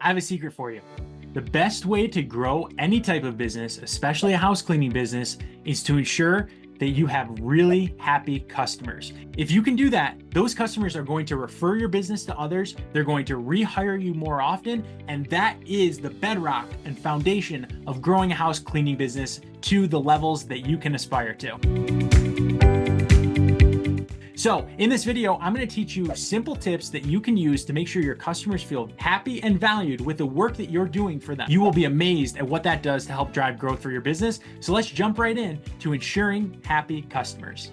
I have a secret for you. The best way to grow any type of business, especially a house cleaning business, is to ensure that you have really happy customers. If you can do that, those customers are going to refer your business to others, they're going to rehire you more often, and that is the bedrock and foundation of growing a house cleaning business to the levels that you can aspire to. So in this video, I'm going to teach you simple tips that you can use to make sure your customers feel happy and valued with the work that you're doing for them. You will be amazed at what that does to help drive growth for your business. So let's jump right in to ensuring happy customers.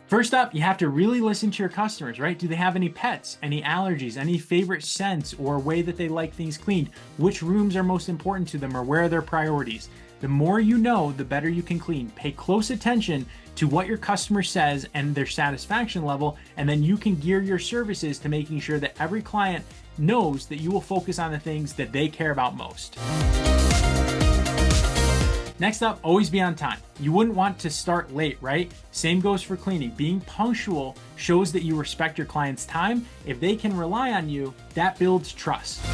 First up, you have to really listen to your customers, right? Do they have any pets, any allergies, any favorite scents or way that they like things cleaned? Which rooms are most important to them or where are their priorities? The more you know, the better you can clean. Pay close attention to what your customer says and their satisfaction level, and then you can gear your services to making sure that every client knows that you will focus on the things that they care about most. Next up, always be on time. You wouldn't want to start late, right? Same goes for cleaning. Being punctual shows that you respect your client's time. If they can rely on you, that builds trust.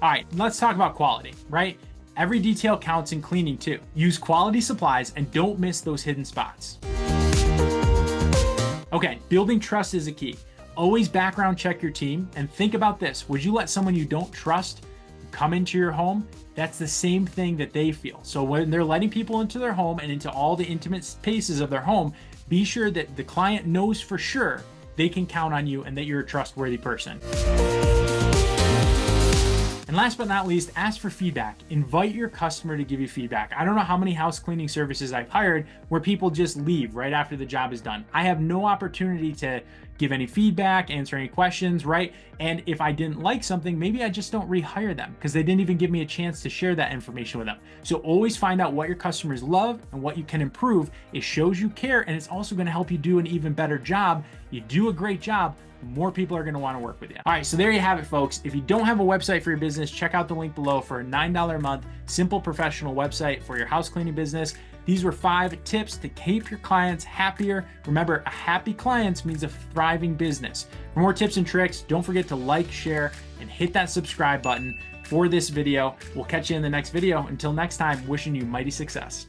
All right, let's talk about quality, right? Every detail counts in cleaning too. Use quality supplies and don't miss those hidden spots. Okay, building trust is a key. Always background check your team and think about this. Would you let someone you don't trust come into your home? That's the same thing that they feel. So when they're letting people into their home and into all the intimate spaces of their home, be sure that the client knows for sure they can count on you and that you're a trustworthy person. And last but not least, ask for feedback. Invite your customer to give you feedback. I don't know how many house cleaning services I've hired where people just leave right after the job is done. I have no opportunity to give any feedback, answer any questions, right? And if I didn't like something, maybe I just don't rehire them because they didn't even give me a chance to share that information with them. So always find out what your customers love and what you can improve. It shows you care, and it's also going to help you do an even better job. You do a great job, more people are going to want to work with you. All right, so there you have it, folks. If you don't have a website for your business, check out the link below for a $9 a month simple professional website for your house cleaning business. These were 5 tips to keep your clients happier. Remember, a happy client means a thriving business. For more tips and tricks, don't forget to like, share, and hit that subscribe button for this video. We'll catch you in the next video. Until next time, wishing you mighty success.